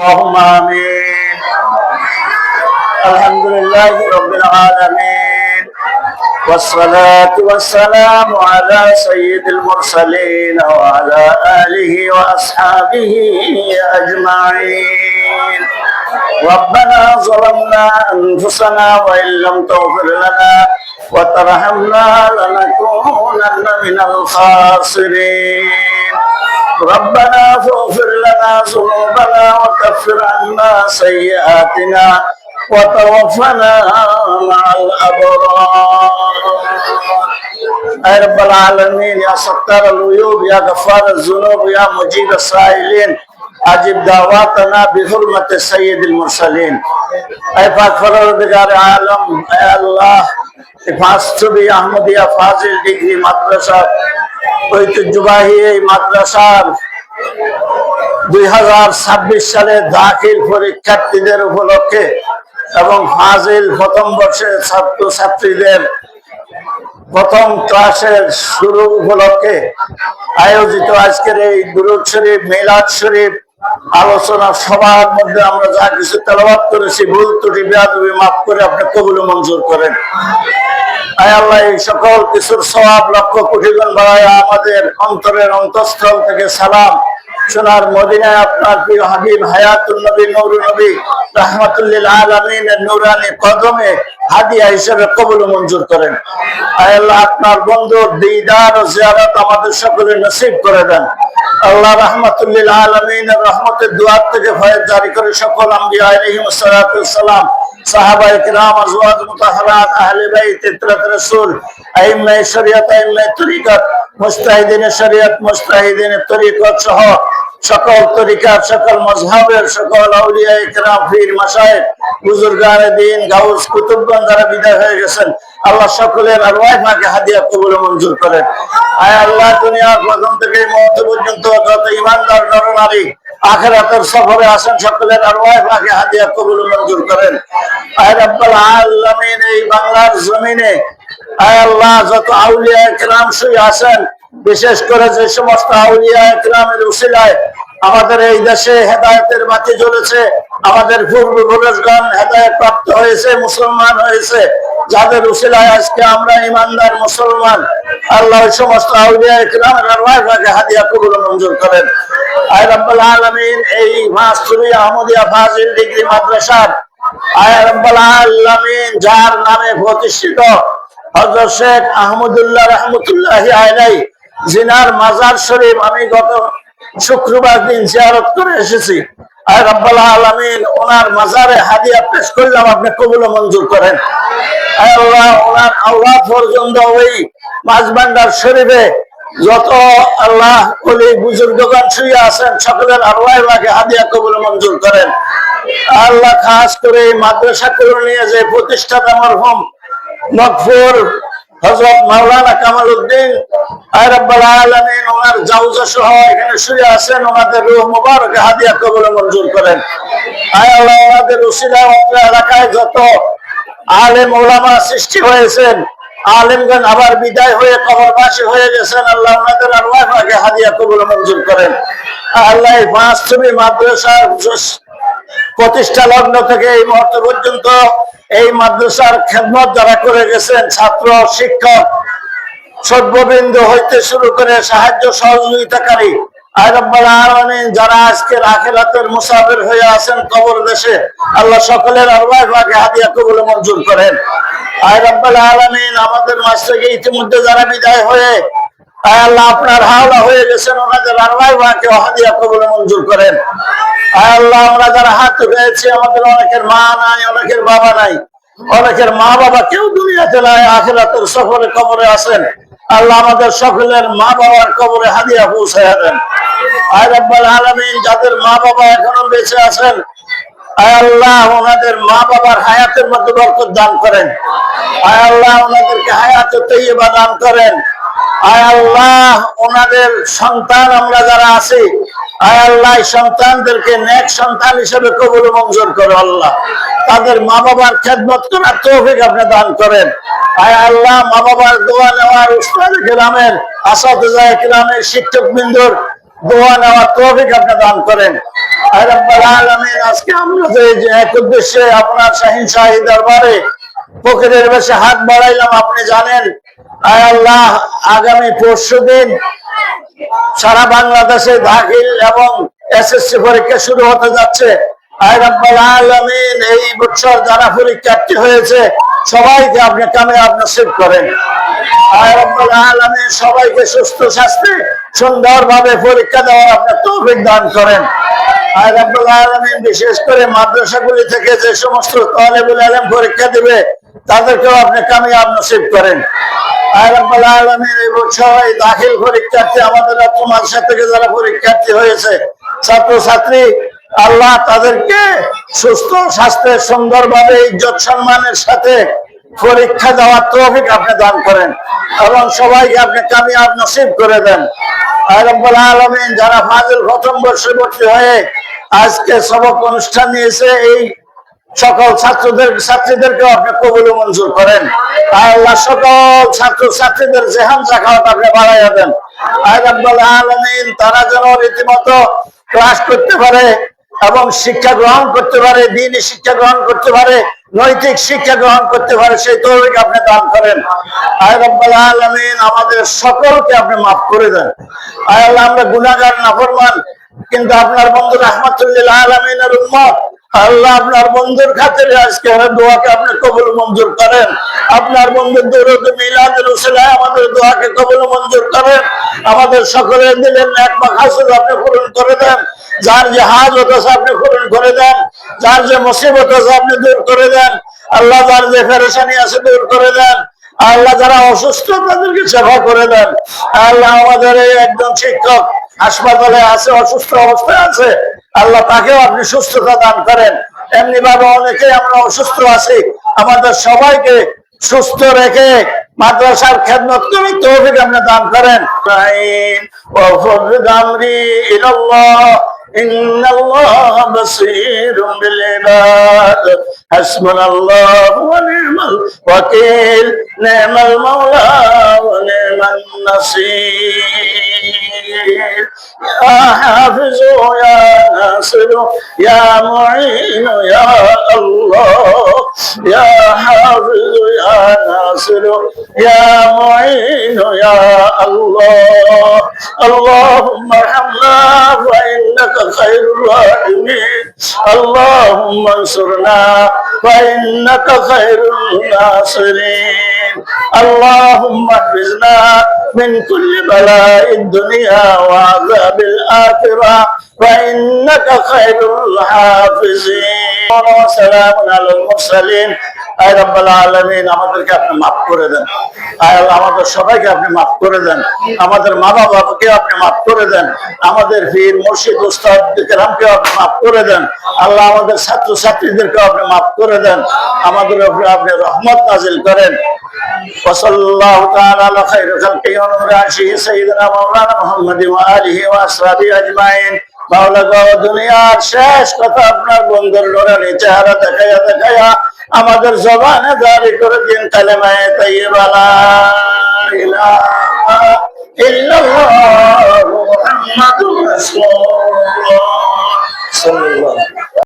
اللهم آمين. الحمد لله رب العالمين، والصلاة والسلام على سيد المرسلين وعلى آله وأصحابه أجمعين. ربنا ظلمنا أنفسنا وإن لم تغفر لنا وترحمنا لنكونن من الخاسرين. ربنا فاغفر لنا ذنوبنا وكفر عنا سيئاتنا وتوفنا مع الأبرار. يا رب العالمين، يا ستار العيوب، يا غفار الذنوب، يا مجيب السائلين، أجب دعواتنا بحرمة سيد المرسلين. اے پاک پروردگار عالم، اے اللہ পাঁচছবি আহমদিয়া ফাজিল degree মাদ্রাসা ঐতিহ্যবাহী এই মাদ্রাসার 2026 সালে দাখিল পরীক্ষার্থীদের উপলক্ষে এবং ফাজিল প্রথম বর্ষের ছাত্র ছাত্রীদের প্রথম ক্লাসের শুরু উপলক্ষে আয়োজিত আজকের এই দুরূদ শরীফ, মিলাদ শরীফ আলোচনা সভার মধ্যে আমরা যা কিছু তেলাওয়াত করেছি, ভুল ত্রুটি বেয়াদবি মাফ করে আপনি কবুল ও মঞ্জুর করেন। আয় আল্লাহ, এই সকল কিছুর সওয়াব লক্ষ কোটি গুণ বাড়ায় আমাদের অন্তরের অন্তঃস্থল থেকে সালাম সোনার মদিনায় আপনার প্রিয় হাবিব হায়াতুন নবী নূরুন নবী রাহমাতুল লিল আলামিনের নূরানি কদমে হাদিয়া হিসেবে কবুল ও মঞ্জুর করেন। আয় আল্লাহ, আপনার বন্ধুর দিদার ও জিয়ারত আমাদের সকলের নসিব করে দেন। আল্লাহ রাহমাতুল লিল আলামিনের রহমতের দুয়ার থেকে ফয়েজ জারি করে সকল আম্বিয়া আলাইহিমুস সালাতু ওয়াস সালাম, সাহাবায়ে কিরাম, আজওয়াজ মুতাহহারাত, আহলে বাইত, ইত্রাত রাসূল, আইম্মায়ে শরিয়ত, আইম্মায়ে তরিকত, মুজতাহিদিনে শরিয়ত, মুজতাহিদিনে তরিকত সহ সকল তরিকার, সকল মাযহাবের, সকল আউলিয়ায়ে কিরাম, পীর মাশায়েখ, বুজুর্গানে দ্বীন, গাউস, কুতুবগণ যারা বিদায় হয়ে গেছেন, আল্লাহ সকলের আরওয়াহ পাকে হাদিয়া কবুল ও মঞ্জুর করেন। আয় আল্লাহ, দুনিয়ার প্রথম থেকে মুহূর্ত পর্যন্ত যত ঈমানদার নরনারী আখিরাতের সফরে আসেন, সকলের আরওয়াহ পাকে হাদিয়া কবুল ও মঞ্জুর করেন। আয় রব্বুল আলামিন, এই বাংলার জমিনে আয় আল্লাহ যত আউলিয়া কিরাম শুয়ে আছেন, বিশেষ করে যে সমস্ত আউলিয়া কিরামের উসিলায় আমাদের এই দেশে হেদায়েতের বাতি জ্বলেছে, আমাদের পূর্বপুরুষগণ হেদায়েত প্রাপ্ত হয়েছে, মুসলমান হয়েছে, যাদের উসিলায় আজকে আমরা ঈমানদার মুসলমান, আল্লাহ ওই সমস্ত আউলিয়া কিরামের আরওয়াহ পাকে হাদিয়া কবুল ও মঞ্জুর করেন। আয় রব্বুল আলামিন, এই মাসুরি আহমদিয়া ফাজিল ডিগ্রি মাদ্রাসার আয় রব্বুল আলামিন যার নামে প্রতিষ্ঠিত হযরত শেখ আহমদুল্লাহ রাহমাতুল্লাহি আলাইহি, জিনার মাজার শরীফ আমি গত শুক্রবার দিন জিয়ারত করে এসেছি। আয় রব্বুল আলামিন, ওনার মাজারে হাদিয়া পেশ করলাম, আপনি কবুল ও মঞ্জুর করেন। আয় আল্লাহ, ওনার আওলাদ পর্যন্ত ওই মাঝভান্ডার শরীফে যত আল্লাহ ওলি বুজুর্গগণ শুয়ে আছেন, সকলের আরওয়াহ পাকে হাদিয়া কবুল ও মঞ্জুর করেন। আল্লাহ, খাস করে এই মাদ্রাসা করে নিয়ে যে প্রতিষ্ঠাতা মরহুম মকফুর হযরত মাওলানা কামাল উদ্দিন, আয় রব্বুল আলামিন ওনার জাওজা সহ এখানে শুয়ে আছেন, ওনাদের রূহ মুবারকে হাদিয়া কবুল ও মঞ্জুর করেন। আয় আল্লাহ, ওনাদের উসিলায় অত্র এলাকায় যত আলেম ওলামা সৃষ্টি হয়েছেন, আলেমগণ আবার বিদায় হয়ে কবরবাসী হয়ে গেছেন, আল্লাহ ওনাদের আরওয়াহ পাকে হাদিয়া কবুল ও মঞ্জুর করেন। আল্লাহ, এই পাঁচছবি মাদ্রাসার প্রতিষ্ঠা লগ্ন থেকে এই মুহূর্ত পর্যন্ত এই মাদ্রাসার খেদমত যারা করে গেছেন, ছাত্র, শিক্ষক, সর্ববৃন্দ হইতে শুরু করে সাহায্য সহযোগিতাকারী, আয় রব্বুল আলামিন যারা আজকের আখিরাতের মুসাফির হয়ে আছেন কবর দেশে, আল্লাহ সকলের আরওয়াহ পাকে হাদিয়া কবুল ও মঞ্জুর করেন। আয় রব্বুল আলামিন, আমাদের মাঝ থেকে ইতিমধ্যে যারা বিদায় হয়ে আয় আল্লাহ আপনার হাওলা হয়ে গেছেন, ওনাদের আরওয়াহ পাকে হাদিয়া কবুল ও মঞ্জুর করেন। আয় আল্লাহ, আমরা যারা হাত উঠেছি, আমাদের অনেকের মা নাই, অনেকের বাবা নাই, অনেকের মা বাবা কেউ দুনিয়াতে নাই, আখিরাতের সফরে কবরে আছেন, আল্লাহ আমাদের সকলের মা বাবার কবরে হাদিয়া পৌঁছায়া দেন। আয় রব্বুল আলামিন, যাদের মা বাবা এখনো বেঁচে আছেন, আয় আল্লাহ ওনাদের মা বাবার হায়াতের মধ্যে বরকত দান করেন। আয় আল্লাহ ওনাদেরকে হায়াতে তাইয়্যিবা দান করেন। আয় আল্লাহ, ওনাদের সন্তান আমরা যারা আছি, আয় আল্লাহ সন্তানদেরকে নেক সন্তান হিসেবে কবুল ও মঞ্জুর করো। আল্লাহ তাদের মা বাবার খেদমত করার তৌফিক আপনি দান করেন। আয় আল্লাহ, মা বাবার দোয়া নেওয়ার উস্তাদ কিরামের, আসাতিজা কিরামের, শিক্ষক বিন্দুর দোয়া নেওয়ার তৌফিক আপনি দান করেন। আয় রাব্বুল আলামিন, আজকে আমরা যে এক উদ্দেশ্যে আপনার শাহীন শাহী দরবারে ফকিরের বেশে হাত বাড়াইলাম, আপনি জানেন। আয় আল্লাহ, আগামী পরশুদিন সারা বাংলাদেশে দাখিল এবং এসএসসি পরীক্ষা শুরু হতে যাচ্ছে। আয় রাব্বুল আলামিন, এই বছর যারা পরীক্ষার্থী হয়েছে সবাইকে আপনি কামিয়াব নসিব করেন। আয় রাব্বুল আলামিন, সবাইকে সুস্থ স্বাস্থ্যে সুন্দরভাবে পরীক্ষা দেওয়ার আপনি তৌফিক দান করেন। আয় রাব্বুল আলামিন, বিশেষ করে মাদ্রাসাগুলি থেকে যে সমস্ত তালেবুল ইলম পরীক্ষা দিবে তাদেরকেও আপনি কামিয়াব নসিব করেন। আয় রাব্বুল আলামিন, এই বছর এই দাখিল পরীক্ষার্থী আমাদের মাদ্রাসা থেকে যারা পরীক্ষার্থী হয়েছে ছাত্রছাত্রী, আল্লাহ তাদেরকে সুস্থ স্বাস্থ্যে সুন্দরভাবে ইজ্জত সম্মানের সাথে পরীক্ষা দেওয়ার তৌফিক আপনি দান করেন এবং সবাইকে আপনি কামিয়াব নসিব করে দেন। আয় রাব্বুল আলামিন, যারা ফাজিল প্রথম বর্ষে ভর্তি হয়ে আজকে সবক অনুষ্ঠান নিয়েছে, এই সকল ছাত্রীদেরকে আপনি কবুল ও মঞ্জুর করেন। আল্লাহ সকল ছাত্র ছাত্রীদের জেহান জাকাত আপনি বাড়াইয়া দেন। আয় রাব্বুল আলামিন, তারা যেন রীতিমতো ক্লাস করতে পারে এবং শিক্ষা গ্রহণ করতে পারে, দ্বীনি শিক্ষা গ্রহণ করতে পারে, নৈতিক শিক্ষা গ্রহণ করতে পারে, সেই তৌফিক আপনি দান করেন। আয় রাব্বুল আলামিন, আমাদের সকলকে আপনি মাফ করে দেন। আয় আল্লাহ, আমরা গুনাহগার নাফরমান, কিন্তু আপনার বন্ধু রাহমাতুল লিল আলামিনের উম্মত। আল্লাহ, আপনার বন্ধুর খাতিরে আজকে দোয়াকে আপনি কবুল মঞ্জুর করেন। আপনার বন্ধুর দরুদ মিলাদুল উসিলায় আমাদের দোয়াকে কবুল মঞ্জুর করেন। আমাদের সকলের দিলের নেক মাকসাদ আপনি পূরণ করে দেন। যার যে হাজত আছে আপনি পূরণ করে দেন। যার যে মুসিবত আছে আপনি দূর করে দেন। আল্লাহ, যার যে পেরেশানি আছে দূর করে দেন। আল্লাহ, যারা অসুস্থ তাদেরকে সেবা করে দেন। আল্লাহ, আমাদের এই একজন শিক্ষক হাসপাতালে আছে, অসুস্থ অবস্থায় আছে, আল্লাহ তাকেও আপনি সুস্থতা দান করেন। এমনি ভাবে অনেকে আমরা অসুস্থ আছি, আমাদের সবাইকে সুস্থ রেখে মাদ্রাসার খেদমত করে তৌফিক আপনি দান করেন। إن الله بصير بالعباد حسبنا الله ونعم الوكيل نعم المولى ونعم النصير يا حافظ يا ناصر يا معين يا الله يا حافظ يا ناصر يا معين يا الله اللهم ارحمنا فإنك خير الراحمين اللهم انصرنا فإنك خير الناصرين اللهم احفظنا من كل بلاء الدنيا وعذاب الآخرة فإنك خير الحافظين وسلام على المرسلين আয় রাব্বুল আলামিন, আমাদেরকে আপনি মাফ করে দেন। আয় আল্লাহ, আমাদের সবাইকে আপনি মাফ করে দেন। আমাদের মা বাবাকে আপনি মাফ করে দেন। আমাদের পীর মুর্শিদ উস্তাদ কেরামকে আপনি মাফ করে দেন। আল্লাহ, আমাদের ছাত্র ছাত্রীদেরকে আপনি মাফ করে দেন। আমাদের উপরে আপনি রহমত নাজিল করেন। ওয়াসাল্লাল্লাহু তাআলা আলা খায়রি খালকিহি ওয়া নূরি আরশিহি সাইয়্যিদিনা মাওলানা মুহাম্মাদি ওয়া আলিহি ওয়া আসহাবিহি আজমাইন। মাওলা গো, দুনিয়ার শেষ কথা আপনার বন্ধুর নূরানী চেহারা দেখাইয়া দেখাইয়া আমাদের জবানে জারি করে দিন কালেমায়ে তাইয়্যিবা লা ইলাহা ইল্লাল্লাহু মুহাম্মাদুর রাসূলুল্লাহ সাল্লাল্লাহু